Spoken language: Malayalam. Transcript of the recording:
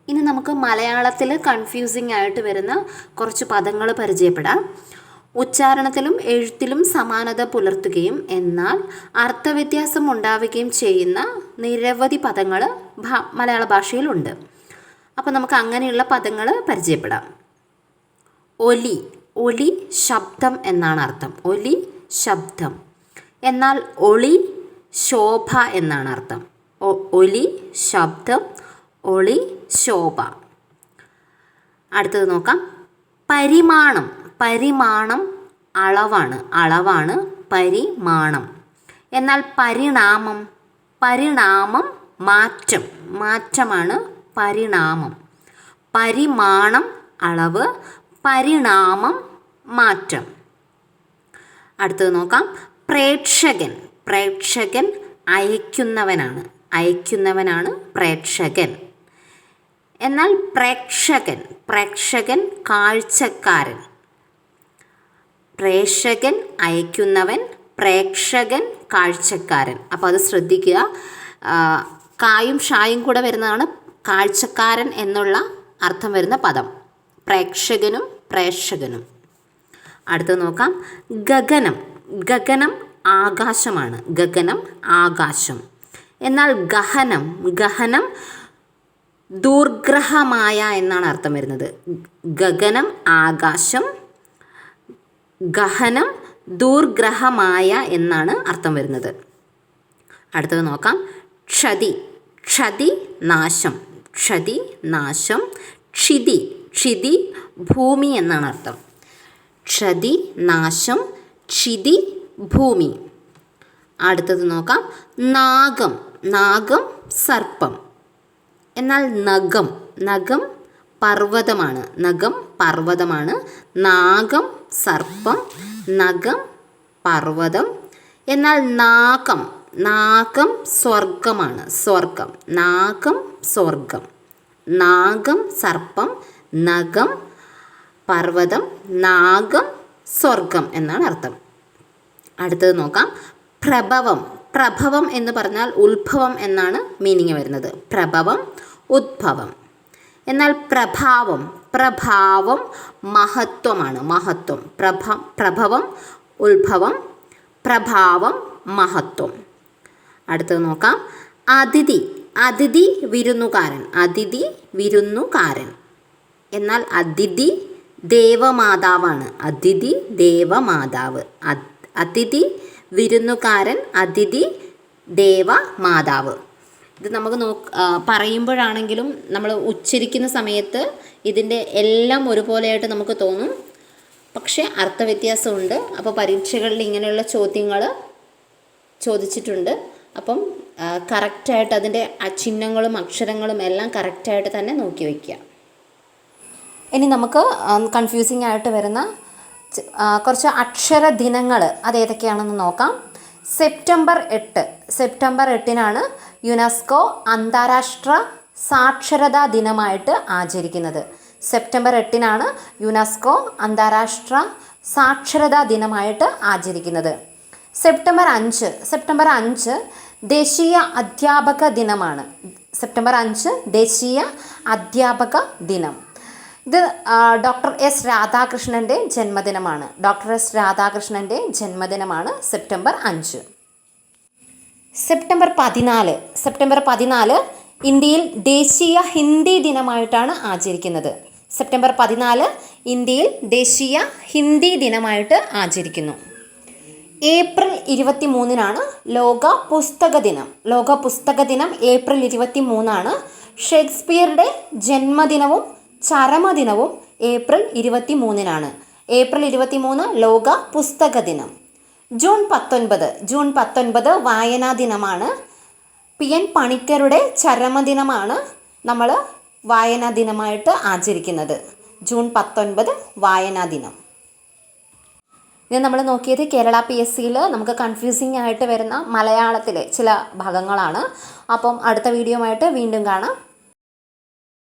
ഇനി നമുക്ക് മലയാളത്തിൽ കൺഫ്യൂസിംഗ് ആയിട്ട് വരുന്ന കുറച്ച് പദങ്ങൾ പരിചയപ്പെടാം. ഉച്ചാരണത്തിലും എഴുത്തിലും സമാനത പുലർത്തുകയും എന്നാൽ അർത്ഥവ്യത്യാസം ഉണ്ടാവുകയും ചെയ്യുന്ന നിരവധി പദങ്ങൾ മലയാള ഭാഷയിലുണ്ട്. അപ്പോൾ നമുക്ക് അങ്ങനെയുള്ള പദങ്ങൾ പരിചയപ്പെടാം. ഒലി, ഒലി ശബ്ദം എന്നാണ് അർത്ഥം. ഒലി ശബ്ദം. എന്നാൽ ഒളി ശോഭ എന്നാണ് അർത്ഥം. ഒലി ശബ്ദം, ഒളി ശോഭ. അടുത്തത് നോക്കാം. പരിമാണം, പരിമാണം അളവാണ്, അളവാണ് പരിമാണം. എന്നാൽ പരിണാമം, പരിണാമം മാറ്റം, മാറ്റമാണ് പരിണാമം. പരിമാണം അളവ്, പരിണാമം മാറ്റം. അടുത്തത് നോക്കാം. പ്രേക്ഷകൻ, പ്രേക്ഷകൻ അയക്കുന്നവനാണ്, അയക്കുന്നവനാണ് പ്രേക്ഷകൻ. എന്നാൽ പ്രേക്ഷകൻ, പ്രേക്ഷകൻ കാഴ്ചക്കാരൻ. പ്രേക്ഷകൻ അയക്കുന്നവൻ, പ്രേക്ഷകൻ കാഴ്ചക്കാരൻ. അപ്പോൾ അത് ശ്രദ്ധിക്കുക. കായും ഷായും കൂടെ വരുന്നതാണ് കാഴ്ചക്കാരൻ എന്നുള്ള അർത്ഥം വരുന്ന പദം. പ്രേക്ഷകനും പ്രേക്ഷകനും. അടുത്തത് നോക്കാം. ഗഗനം, ഗഗനം ആകാശമാണ്, ഗഗനം ആകാശം. എന്നാൽ ഗഹനം, ഗഹനം ദുർഗ്രഹമായ എന്നാണ് അർത്ഥം വരുന്നത്. ഗഗനം ആകാശം, ഗഹനം ദുർഗ്രഹമായ എന്നാണ് അർത്ഥം വരുന്നത്. അടുത്തത് നോക്കാം. ക്ഷതി, ക്ഷതി നാശം, ക്ഷതി നാശം. ക്ഷിതി, ക്ഷിതി ഭൂമി എന്നാണ് അർത്ഥം. ക്ഷതി നാശം, ക്ഷിതി ഭൂമി. അടുത്തത് നോക്കാം. നാഗം, നാഗം സർപ്പം. എന്നാൽ നഖം, നഖം പർവ്വതമാണ്, നഖം പർവ്വതമാണ്. നാഗം സർപ്പം, നഖം പർവ്വതം. എന്നാൽ നാഗം, നാഗം സ്വർഗമാണ്, സ്വർഗം. നാഗം സ്വർഗം. നാഗം സർപ്പം, നഖം പർവ്വതം, നാഗം സ്വർഗം എന്നാണ് അർത്ഥം. അടുത്തത് നോക്കാം. പ്രഭവം, പ്രഭവം എന്ന് പറഞ്ഞാൽ ഉത്ഭവം എന്നാണ് മീനിങ് വരുന്നത്. പ്രഭവം ഉദ്ഭവം. എന്നാൽ പ്രഭാവം, പ്രഭാവം മഹത്വമാണ്, മഹത്വം. പ്രഭവം ഉത്ഭവം, പ്രഭാവം മഹത്വം. അടുത്തത് നോക്കാം. അതിഥി, അതിഥി വിരുന്നുകാരൻ, അതിഥി വിരുന്നുകാരൻ. എന്നാൽ അതിഥി ദേവമാതാവാണ്, അതിഥി ദേവമാതാവ്. അതിഥി വിരുന്നുകാരൻ, അതിഥി ദേവമാതാവ്. ഇത് നമുക്ക് പറയുമ്പോഴാണെങ്കിലും നമ്മൾ ഉച്ചരിക്കുന്ന സമയത്ത് ഇതിൻ്റെ എല്ലാം ഒരുപോലെയായിട്ട് നമുക്ക് തോന്നും, പക്ഷേ അർത്ഥവ്യത്യാസമുണ്ട്. അപ്പോൾ പരീക്ഷകളിൽ ഇങ്ങനെയുള്ള ചോദ്യങ്ങൾ ചോദിച്ചിട്ടുണ്ട്. അപ്പം കറക്റ്റായിട്ട് അതിൻ്റെ ചിഹ്നങ്ങളും അക്ഷരങ്ങളും എല്ലാം കറക്റ്റായിട്ട് തന്നെ നോക്കി വയ്ക്കുക. ഇനി നമുക്ക് കൺഫ്യൂസിംഗ് ആയിട്ട് വരുന്ന കുറച്ച് അക്ഷര ദിനങ്ങൾ അതേതൊക്കെയാണെന്ന് നോക്കാം. സെപ്റ്റംബർ 8, സെപ്റ്റംബർ 8-നാണ് യുനെസ്കോ അന്താരാഷ്ട്ര സാക്ഷരതാ ദിനമായിട്ട് ആചരിക്കുന്നത്. സെപ്റ്റംബർ 8-നാണ് യുനെസ്കോ അന്താരാഷ്ട്ര സാക്ഷരതാ ദിനമായിട്ട് ആചരിക്കുന്നത്. സെപ്റ്റംബർ 5, സെപ്റ്റംബർ 5 ദേശീയ അധ്യാപക ദിനമാണ്. സെപ്റ്റംബർ 5 ദേശീയ അധ്യാപക ദിനം. ഇത് ഡോക്ടർ എസ് രാധാകൃഷ്ണൻ്റെ ജന്മദിനമാണ്. ഡോക്ടർ എസ് രാധാകൃഷ്ണൻ്റെ ജന്മദിനമാണ് സെപ്റ്റംബർ 5. സെപ്റ്റംബർ 14, സെപ്റ്റംബർ 14 ഇന്ത്യയിൽ ദേശീയ ഹിന്ദി ദിനമായിട്ടാണ് ആചരിക്കുന്നത്. സെപ്റ്റംബർ 14 ഇന്ത്യയിൽ ദേശീയ ഹിന്ദി ദിനമായിട്ട് ആചരിക്കുന്നു. ഏപ്രിൽ 23-നാണ് ലോക പുസ്തക ദിനം. ലോക പുസ്തക ദിനം ഏപ്രിൽ 23-ആണ്. ഷേക്സ്പിയറുടെ ജന്മദിനവും ചരമദിനവും ഏപ്രിൽ 23-നാണ്. ഏപ്രിൽ 23 ലോക പുസ്തക ദിനം. ജൂൺ 19, ജൂൺ 19 വായനാ ദിനമാണ്. PN പണിക്കരുടെ ചരമദിനമാണ് നമ്മൾ വായനാ ദിനമായിട്ട് ആചരിക്കുന്നത്. ജൂൺ 19 വായനാ ദിനം. ഇത് നമ്മൾ നോക്കിയത് കേരള PSCയിൽ നമുക്ക് കൺഫ്യൂസിംഗ് ആയിട്ട് വരുന്ന മലയാളത്തിലെ ചില ഭാഗങ്ങളാണ്. അപ്പം അടുത്ത വീഡിയോ ആയിട്ട് വീണ്ടും കാണാം.